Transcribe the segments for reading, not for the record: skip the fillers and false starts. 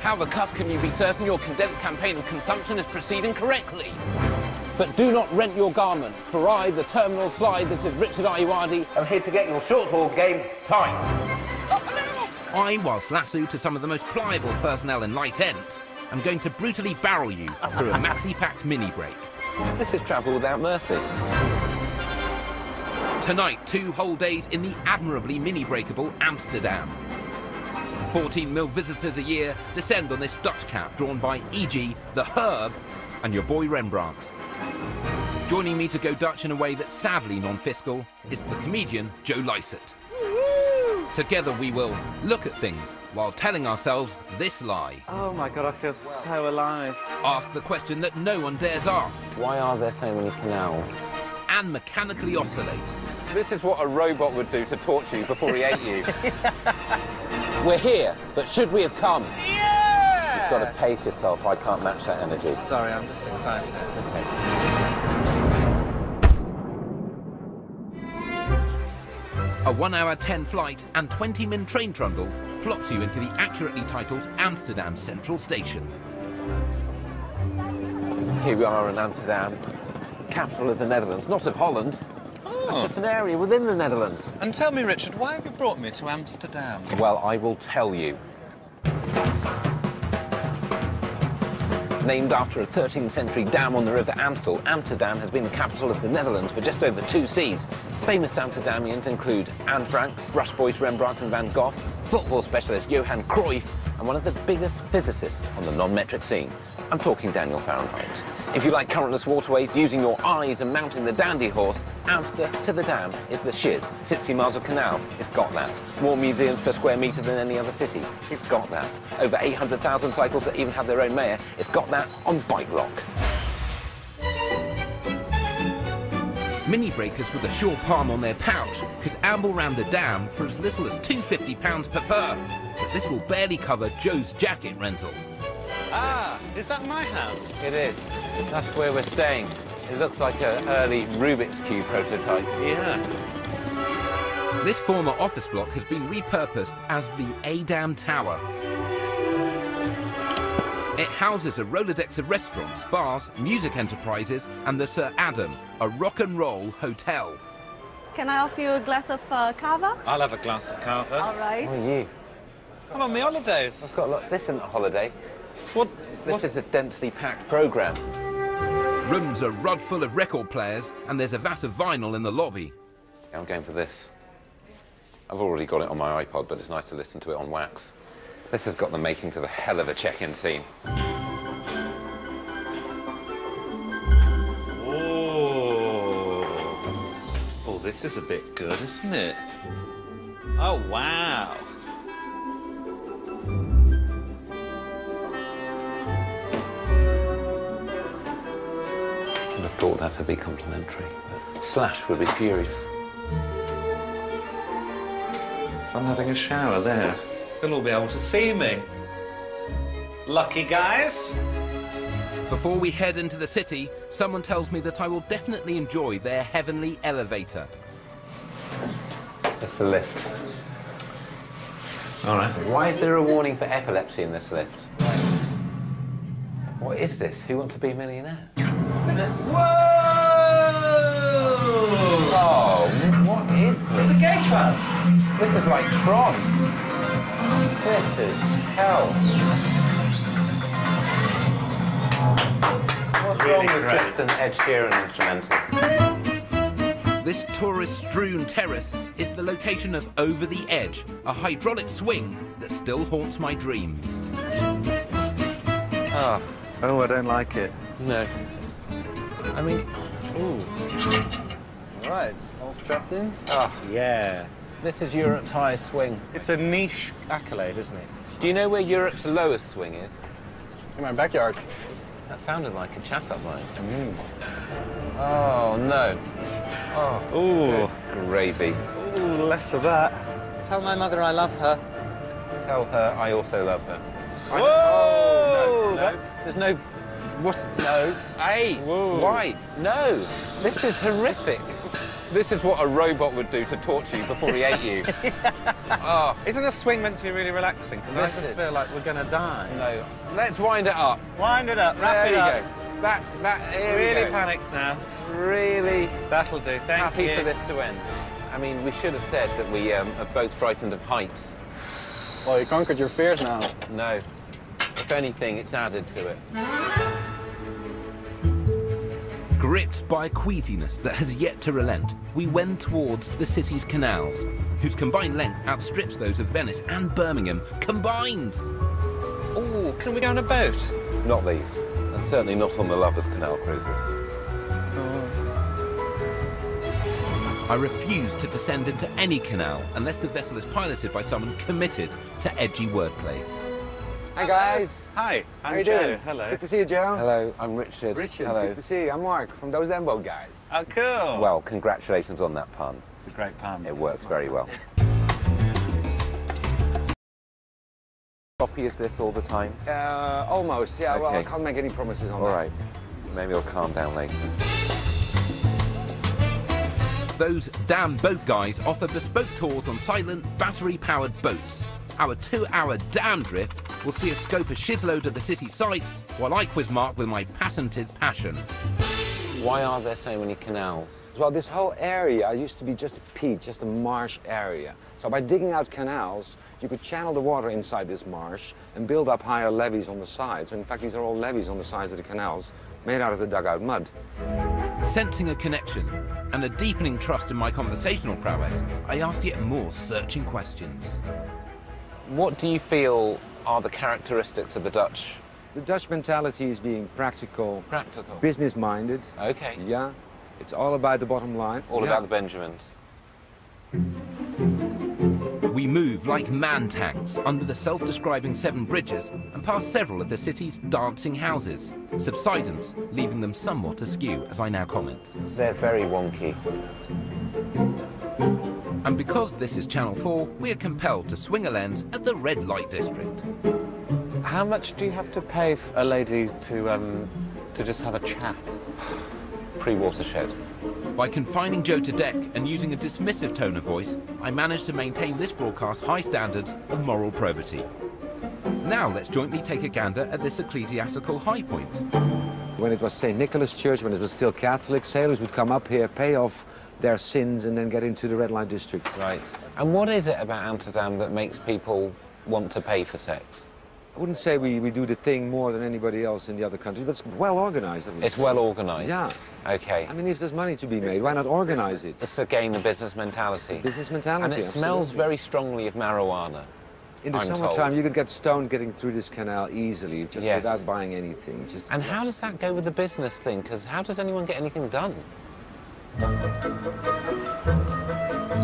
How the cuss can you be certain your condensed campaign of consumption is proceeding correctly? But do not rent your garment, for I, the terminal slide, this is Richard Ayiwadi, am here to get your short-haul game tight. I, whilst lasso to some of the most pliable personnel in Light End, am going to brutally barrel you through a maxi-packed mini-break. This is travel without mercy. Tonight, 2 whole days in the admirably mini-breakable Amsterdam. 14 mil visitors a year descend on this Dutch cap drawn by E.G., the Herb, and your boy Rembrandt. Joining me to go Dutch in a way that's sadly non-fiscal is the comedian Joe Lycett. Together we will look at things while telling ourselves this lie. Oh my God, I feel so alive. Ask the question that no one dares ask. Why are there so many canals? And mechanically oscillate. This is what a robot would do to torture you before he ate you. We're here, but should we have come? Yeah! You've got to pace yourself. I can't match that energy. Sorry, I'm just excited. Okay. A 1 hour 10 flight and 20-min train trundle plots you into the accurately titled Amsterdam Central Station. Here we are in Amsterdam, capital of the Netherlands, not of Holland. Oh. It's just an area within the Netherlands. And tell me, Richard, why have you brought me to Amsterdam? Well, I will tell you. Named after a 13th century dam on the River Amstel, Amsterdam has been the capital of the Netherlands for just over 2 seas. Famous Amsterdamians include Anne Frank, Brush Boys Rembrandt and Van Gogh, football specialist Johan Cruyff, and one of the biggest physicists on the non-metric scene. I'm talking Daniel Fahrenheit. If you like currentless waterways, using your eyes and mounting the dandy horse, Amster to the dam is the shiz. 60 miles of canals, it's got that. More museums per square metre than any other city, it's got that. Over 800,000 cycles that even have their own mayor, it's got that on Bike Lock. Mini breakers with a sure palm on their pouch could amble round the dam for as little as £250 per per. But this will barely cover Joe's jacket rental. Ah, is that my house? It is. That's where we're staying. It looks like an early Rubik's Cube prototype. Yeah. This former office block has been repurposed as the Adam Tower. It houses a Rolodex of restaurants, bars, music enterprises, and the Sir Adam, a rock and roll hotel. Can I offer you a glass of cava? I'll have a glass of cava. All right. What are you? I'm on my holidays. I've got a lot. This isn't a holiday. What? This is a densely packed programme. Rooms are rod full of record players, and there's a vat of vinyl in the lobby. I'm going for this. I've already got it on my iPod, but it's nice to listen to it on wax. This has got the makings of a hell of a check-in scene. Oh. Oh, this is a bit good, isn't it? Oh, wow. I'd have thought that would be complimentary. Slash would be furious. I'm having a shower there. They'll all be able to see me. Lucky guys. Before we head into the city, someone tells me that I will definitely enjoy their heavenly elevator. It's the lift. All right. Why is there a warning for epilepsy in this lift? What is this? Who wants to be a millionaire? Whoa! Oh, what is this? It's a gay club. This is like Tron. This is hell. What's Really wrong with great. just an Ed Sheeran instrumental? This tourist-strewn terrace is the location of Over the Edge, a hydraulic swing that still haunts my dreams. Ah, Oh, I don't like it. no. I mean, ooh. Right, all strapped in? Ah, Yeah. this is Europe's highest swing. It's a niche accolade, isn't it? Do you know where Europe's lowest swing is? In my backyard. That sounded like a chat-up line. Oh, no. Oh, Ooh. good gravy. Ooh, less of that. Tell my mother I love her. Tell her I also love her. Whoa! Oh, no, That's... there's no... What's... No. Hey! Whoa. Why? No! This is horrific. This is what a robot would do to torture you before he ate you. Oh, Isn't a swing meant to be really relaxing? Because I just feel like we're going to die. no. Let's wind it up. Wind it up, wrap There it you up. go. Here we Really go. panics now. Really That'll do, thank happy you. for this to end. I mean, we should have said that we are both frightened of heights. Well, you conquered your fears now. No. If anything, it's added to it. Gripped by a queasiness that has yet to relent, we wend towards the city's canals, whose combined length outstrips those of Venice and Birmingham combined. Oh, can we go on a boat? Not these, and certainly not on the Lovers Canal cruises. I refuse to descend into any canal unless the vessel is piloted by someone committed to edgy wordplay. Hi, guys. Hi, How I'm you Joe. doing? Hello. Good to see you, Joe. Hello, I'm Richard. Richard, Hello. good to see you. I'm Mark from those Dembo guys. Oh, cool. Well, congratulations on that pun. it's a great pun. It works very well. Sloppy as this all the time? Almost, yeah. Well, I Okay. can't make any promises on All that. right. Maybe I'll calm down later. Those damn boat guys offer bespoke tours on silent, battery-powered boats. Our 2-hour dam drift will see us scope a shitload of the city sights while I quiz Mark with my patented passion. Why are there so many canals? Well, this whole area used to be just a peat, just a marsh area. So by digging out canals, you could channel the water inside this marsh and build up higher levees on the sides. So in fact, these are all levees on the sides of the canals made out of the dug-out mud. Sensing a connection and a deepening trust in my conversational prowess, I asked yet more searching questions. What do you feel are the characteristics of the Dutch? The Dutch mentality is being practical, Practical. business-minded. Okay. Yeah, it's all about the bottom line. All Yeah. about the Benjamins. We move like man tanks under the self-describing 7 bridges and past several of the city's dancing houses, subsidence leaving them somewhat askew, as I now comment. They're very wonky. And because this is Channel 4, we are compelled to swing a lens at the red light district. How much do you have to pay a lady to just have a chat? Pre-watershed. By confining Joe to deck and using a dismissive tone of voice, I managed to maintain this broadcast's high standards of moral probity. Now let's jointly take a gander at this ecclesiastical high point. When it was St. Nicholas Church, when it was still Catholic, sailors would come up here, pay off their sins, and then get into the red light district. Right. And what is it about Amsterdam that makes people want to pay for sex? I wouldn't say we do the thing more than anybody else in the other countries, but it's well organized. At least. It's well organised. Yeah. Okay. I mean, if there's money to be made, why not organize it? It's again the business mentality. Business mentality. And it smells absolutely. very strongly of marijuana. In the I'm summertime, told. you could get stoned getting through this canal easily, just Yes. without buying anything. Just And how does that go with the business thing? Because how does anyone get anything done?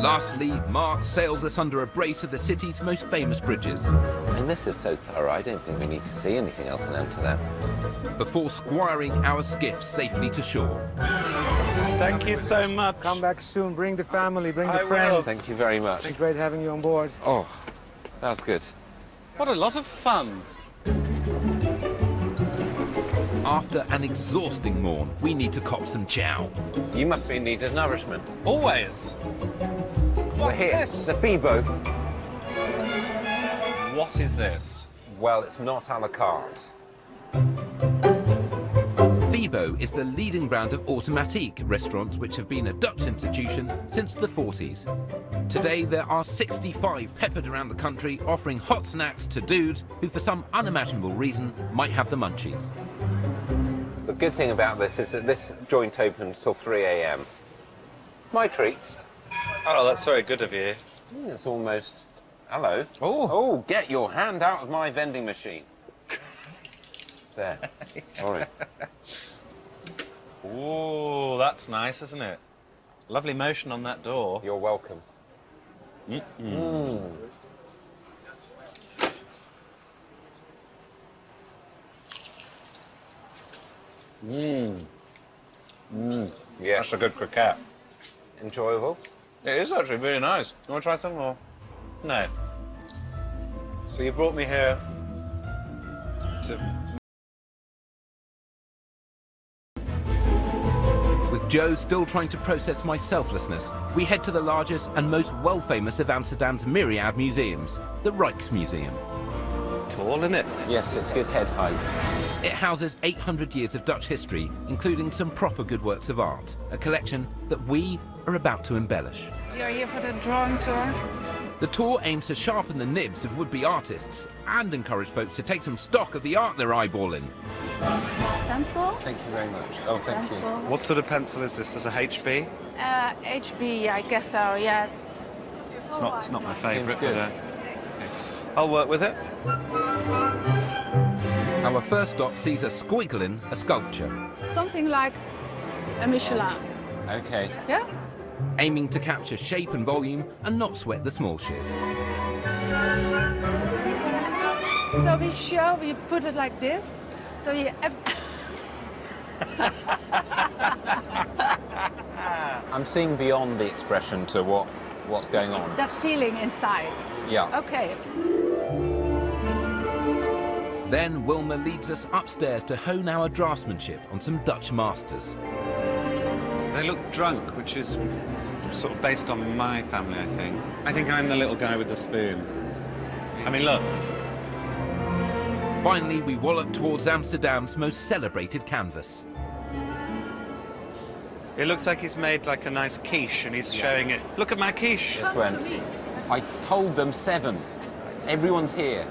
Lastly, Mark sails us under a brace of the city's most famous bridges, I mean, this is so thorough, I don't think we need to see anything else in Amsterdam. before squiring our skiff safely to shore. Thank you so much. Come back soon. Bring the family. Bring I the will. friends. Thank you very much. It's great having you on board. Oh, that was good. What a lot of fun. After an exhausting morn, we need to cop some chow. You must be in need of nourishment. Always. We're What's here. this? The Fibo. What is this? Well, it's not a la carte. Fibo is the leading brand of automatique restaurants which have been a Dutch institution since the 40s. Today there are 65 peppered around the country offering hot snacks to dudes who for some unimaginable reason might have the munchies. The good thing about this is that this joint opens till 3 a.m. My treats. Oh, that's very good of you. It's almost... Hello. Oh. Oh, get your hand out of my vending machine. There. Sorry. Ooh, that's nice, isn't it? Lovely motion on that door. You're welcome. Yes. That's a good croquette. Enjoyable. It is actually really nice. You want to try some more? No. So you brought me here to... With Joe still trying to process my selflessness, we head to the largest and most well-famous of Amsterdam's myriad museums, the Rijksmuseum. Tall, isn't it? Yes, it's good head height. It houses 800 years of Dutch history, including some proper good works of art, a collection that we are about to embellish. You're here for the drawing tour? The tour aims to sharpen the nibs of would-be artists and encourage folks to take some stock of the art they're eyeballing. Pencil? Thank you very much. Oh, thank you. Pencil. What sort of pencil is this? Is a HB? HB, I guess so, yes. It's not my favourite, good. but I'll work with it. Our first stop sees us squiggling a sculpture, Something like a Michelin. Okay. Yeah? aiming to capture shape and volume and not sweat the small shiz. So we put it like this. So you I'm seeing beyond the expression to what's going on. that feeling inside. Yeah. Okay. Then Wilma leads us upstairs to hone our draftsmanship on some Dutch masters. They look drunk, which is sort of based on my family, I think. I think I'm the little guy with the spoon. I mean, look. Finally, we wallop towards Amsterdam's most celebrated canvas. It looks like he's made like a nice quiche and he's showing it. Look at my quiche. Just went. I told them 7. Everyone's here.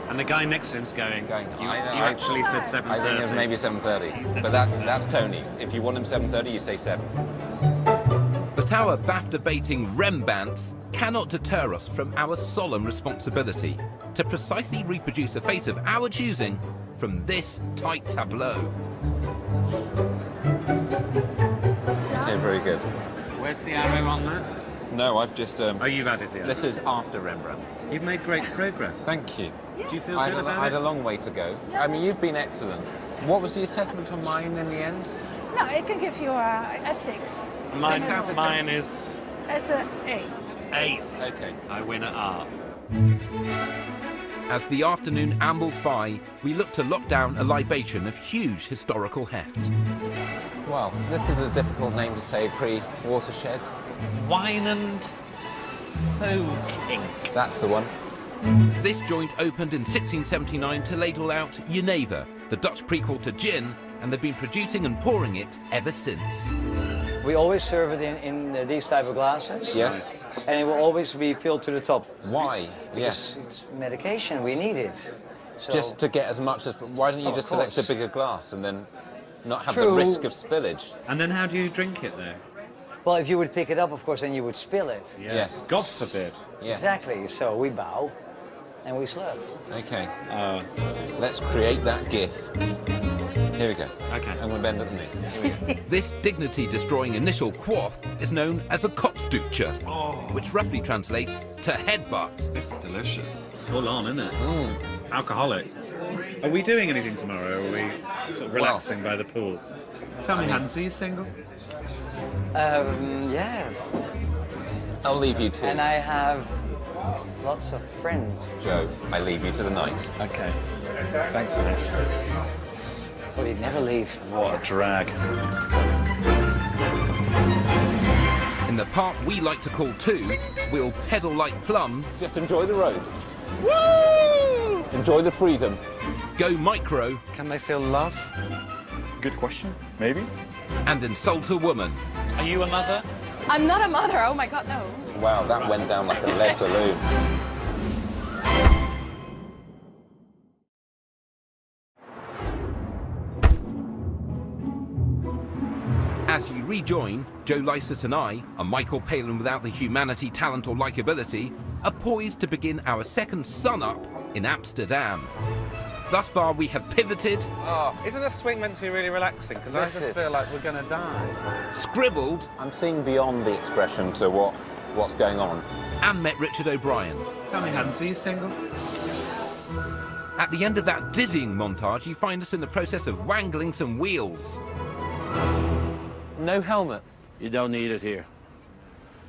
And the guy next to him's going. Going, You I know, actually said 7:30. I think it's maybe 7:30. said But 7:30. that's Tony. If you want him 7:30, you say 7. But our BAFTA-baiting Rembrandts cannot deter us from our solemn responsibility to precisely reproduce a face of our choosing from this tight tableau. Okay, very good. Where's the arrow on that? No, I've just... Oh, you've added the arrow. This is after Rembrandt. You've made great progress. Thank you. Do you feel I good had, about I had it? a long way to go. I mean, you've been excellent. What was the assessment on mine in the end? No, it can give you a 6. Mine is As a 8. 8. Okay. I win at art. As the afternoon ambles by, we look to lock down a libation of huge historical heft. Well, this is a difficult name to say pre-watershed. Wine and Folk. That's the one. This joint opened in 1679 to ladle out Jenever, the Dutch prequel to gin, and they've been producing and pouring it ever since. We always serve it in these type of glasses. Yes. And it will always be filled to the top. Why? Because Yes. it's medication, we need it. So, Just to get as much as... Why don't you Oh, just of select a course. bigger glass and then not have the True. risk of spillage? And then how do you drink it, though? well, if you would pick it up, of course, then you would spill it. Yeah. Yes. God forbid. Yeah. Exactly. So we bow and we slurp. Okay. Let's create that GIF. Here we go. Okay. I'm going to bend at the knees. Here we go. This dignity-destroying initial quaff is known as a kopstootje, which roughly translates to headbutt. This is delicious. Full on, isn't it? Alcoholic. Are we doing anything tomorrow, or are we sort of relaxing by the pool? Tell me, Hans, are you single? Yes. I'll leave you to. And I have lots of friends. Joe, I leave you to the night. Okay. Thanks so much. So he'd never leave. What a drag. In the part we like to call 2, we'll pedal like plums, Just enjoy the road. Woo! Enjoy the freedom. go micro, Can they feel love? Good question. Maybe. and insult a woman. Are you a mother? I'm not a mother. Oh my God, no. Wow, that went down like a lead balloon. As you rejoin, Joe Lycett and I, a Michael Palin without the humanity, talent or likability, are poised to begin our second sun-up in Amsterdam. Thus far we have pivoted, Isn't a swing meant to be really relaxing? Because I This just is- feel like we're going to die. scribbled, I'm seeing beyond the expression to what's going on. and met Richard O'Brien. Tell me, Hans, are you single? At the end of that dizzying montage, you find us in the process of wangling some wheels. No helmet. You don't need it here.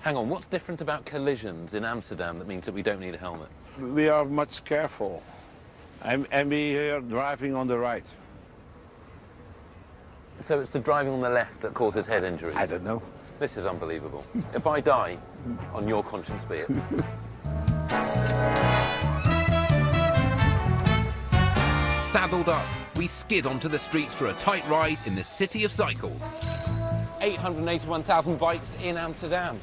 Hang on, what's different about collisions in Amsterdam that means that we don't need a helmet? We are much careful. And we are driving on the right. So it's the driving on the left that causes head injuries? I don't know. This is unbelievable. If I die, on your conscience be it. Saddled up, we skid onto the streets for a tight ride in the city of cycles. 881,000 bikes in Amsterdam.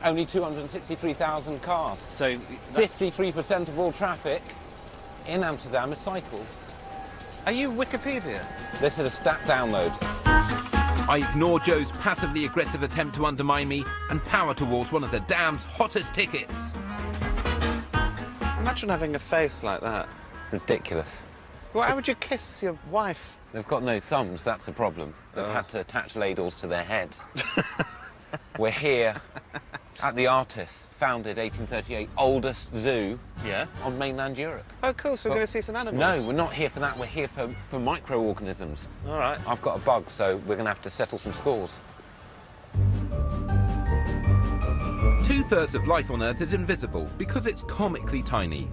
Only 263,000 cars. So 53% of all traffic in Amsterdam is cycles. are you Wikipedia? This is a stat download. I ignore Joe's passively aggressive attempt to undermine me and power towards one of the dam's hottest tickets. Imagine having a face like that. Ridiculous. Well, how would you kiss your wife? They've got no thumbs, that's the problem. They've had to attach ladles to their heads. We're here at the Artis, founded 1838, oldest zoo Yeah. on mainland Europe. Oh, cool. So we're Well, going to see some animals. No, we're not here for that. We're here for microorganisms. All right. I've got a bug, so we're going to have to settle some scores. 2/3 of life on Earth is invisible because it's comically tiny.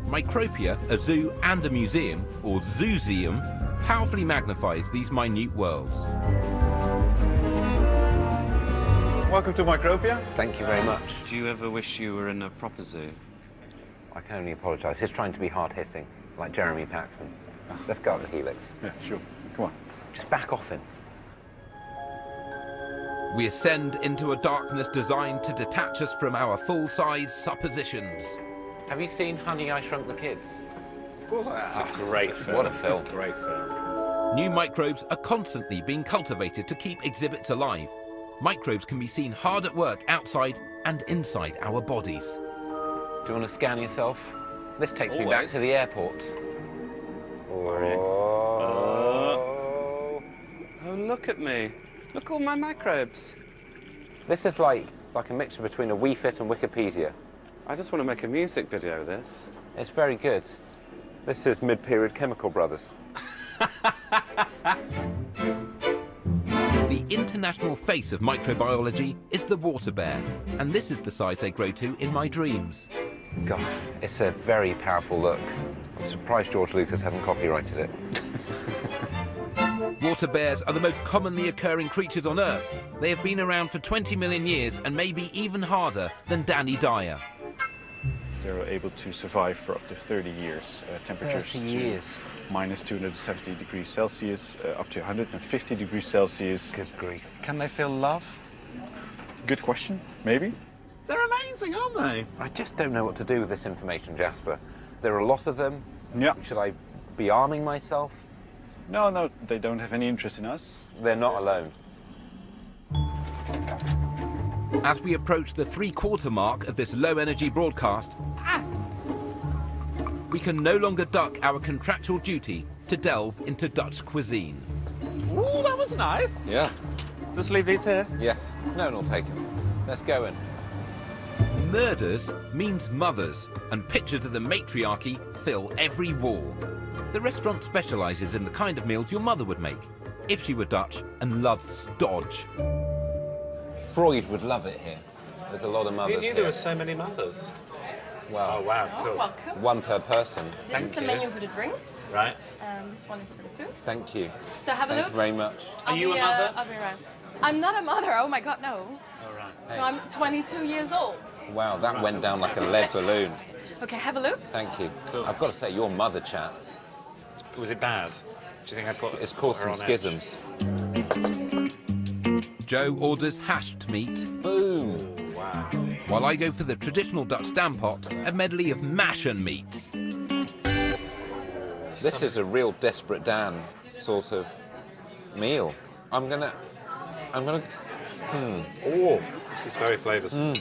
Micropia, a zoo and a museum, or zooseum, powerfully magnifies these minute worlds. Welcome to Micropia. Thank you very much. Do you ever wish you were in a proper zoo? I can only apologise. He's trying to be hard-hitting, like Jeremy Paxman. Let's go up the helix. Yeah, sure. Come on. Just back off him. We ascend into a darkness designed to detach us from our full-size suppositions. Have you seen Honey, I Shrunk the Kids? Of course I have. It's a great film. What a film. Great film. New microbes are constantly being cultivated to keep exhibits alive. Microbes can be seen hard at work outside and inside our bodies. Do you want to scan yourself? This takes me back Always. to the airport. Oh, look at me. Look at all my microbes. This is like a mixture between a Wii Fit and Wikipedia. I just want to make a music video of this. It's very good. This is mid-period Chemical Brothers. The international face of microbiology is the water bear, and this is the size they grow to in my dreams. God, it's a very powerful look. I'm surprised George Lucas hasn't copyrighted it. Water bears are the most commonly occurring creatures on Earth. They have been around for 20 million years and may be even harder than Danny Dyer. They're able to survive for up to 30 years. Temperatures 30 to years. minus 270 degrees Celsius, up to 150 degrees Celsius. Good grief. Can they feel love? Good question, maybe? They're amazing, aren't they? I just don't know what to do with this information, Jasper. There are a lot of them. Yeah. Should I be arming myself? No, they don't have any interest in us. They're not alone. As we approach the 3/4 mark of this low-energy broadcast, we can no longer duck our contractual duty to delve into Dutch cuisine. Ooh, that was nice. Yeah. Just leave these here. Yes. No one will take them. Let's go in. Murders means mothers, and pictures of the matriarchy fill every wall. The restaurant specialises in the kind of meals your mother would make, if she were Dutch and loved stodge. Freud would love it here. There's a lot of mothers Who knew here. there were so many mothers? Wow. Oh, wow, Oh, cool. welcome. One per person. This Thank is the you. menu for the drinks. Right. This one is for the food. Thank you. So have a Thank look. you very much. I'll you be, a mother? I'll be around. I'm not a mother. Oh my God, no. All right. No, I'm 22 years old. Wow, that went down like a lead balloon. Okay, have a look. Thank you. Cool. I've got to say, your mother chat, Was it bad? Do you think I put it's caused her some on edge? schisms. Joe orders hashed meat, Boom. Wow. while I go for the traditional Dutch stampot, a medley of mash and meats. This is a real Desperate Dan sort of meal. I'm gonna. Oh, this is very flavoursome.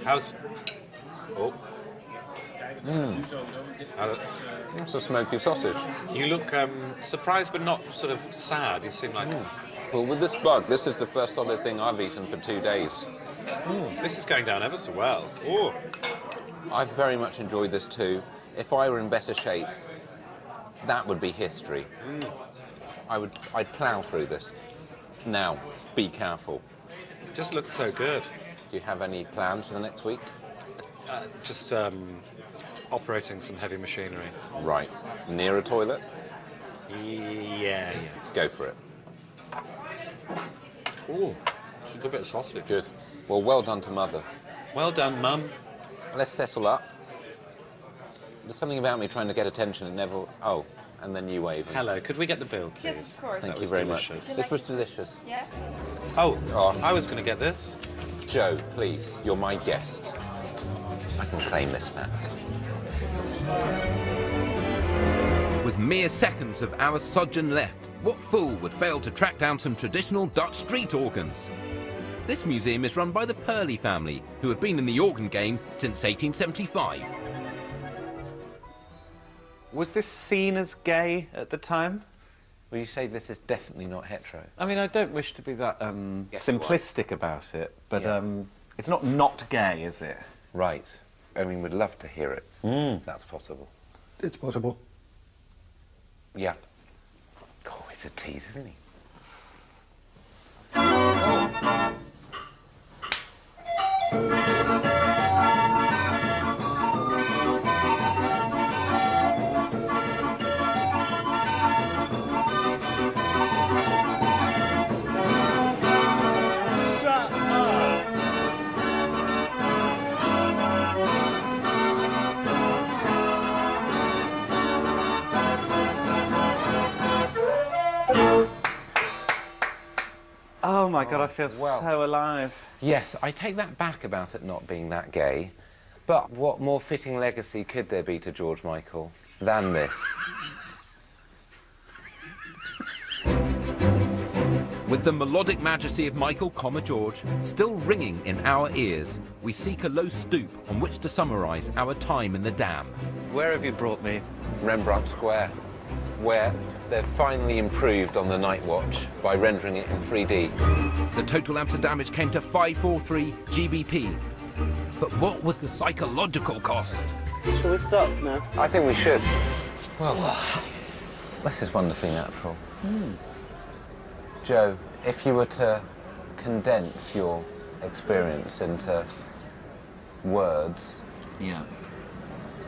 How's... Oh. That's a smoky sausage. You look surprised but not sort of sad. You seem like, Well, with this bug, this is the first solid thing I've eaten for 2 days. this is going down ever so well. Oh. I've very much enjoyed this too. If I were in better shape, that would be history. I'd plough through this. Now, be careful. Just looks so good. Do you have any plans for the next week? Just operating some heavy machinery. Right. Near a toilet? Yeah. Go for it. Ooh, it's a good bit of sausage. Good. Well, well done to Mother. Well done, Mum. Let's settle up. There's something about me trying to get attention and never... Oh, and then you waving. Hello, could we get the bill, please? Yes, of course. Thank you was very delicious. much. This was delicious. Yeah. Oh, Oh. I was going to get this. Joe, please, you're my guest. I can claim this man. With mere seconds of our sojourn left, what fool would fail to track down some traditional Dutch street organs? This museum is run by the Purley family, who have been in the organ game since 1875. Was this seen as gay at the time? Well, you say this is definitely not hetero. I mean, I don't wish to be that Yes, simplistic about it, but Yeah. it's not gay, is it? Right. I mean, we'd love to hear it, if that's possible. It's possible. Yeah. Oh, he's a tease, isn't he? Oh my God, I feel well. so alive. Yes, I take that back about it not being that gay. But what more fitting legacy could there be to George Michael than this? With the melodic majesty of Michael, George, still ringing in our ears, we seek a low stoop on which to summarise our time in the Dam. Where have you brought me? Rembrandt Square, where they've finally improved on the Night Watch by rendering it in 3D. The total damage came to 543 GBP. But what was the psychological cost? Shall we stop now? I think we should. Well, this is wonderfully natural. Joe, if you were to condense your experience into words, Yeah.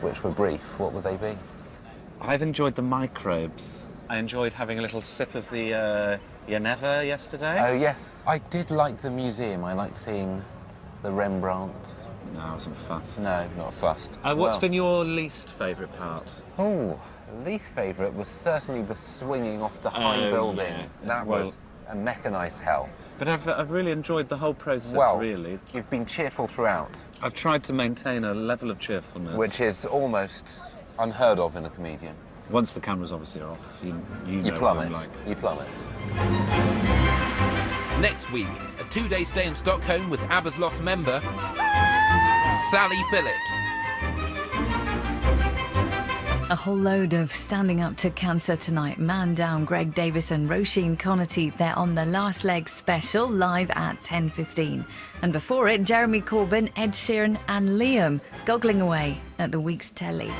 which were brief, what would they be? I've enjoyed the microbes. I enjoyed having a little sip of the Geneva yesterday. Oh, yes. I did like the museum. I liked seeing the Rembrandts. No, I wasn't fussed. No, not fussed. What's Well, been your least favourite part? Oh, least favourite was certainly the swinging off the high Oh, building. yeah. That Well- was a mechanised hell. But I've really enjoyed the whole process, Well, really. you've been cheerful throughout, I've tried to maintain a level of cheerfulness. which is almost unheard of in a comedian. Once the cameras obviously are off, you You know what I'm plummet. like. You plummet. Next week, a 2-day stay in Stockholm with ABBA's lost member, Sally Phillips. A whole load of standing up to cancer tonight. Man Down, Greg Davis and Roisin Connerty. They're on the Last Leg special, live at 10:15. And before it, Jeremy Corbyn, Ed Sheeran and Liam goggling away at the week's telly.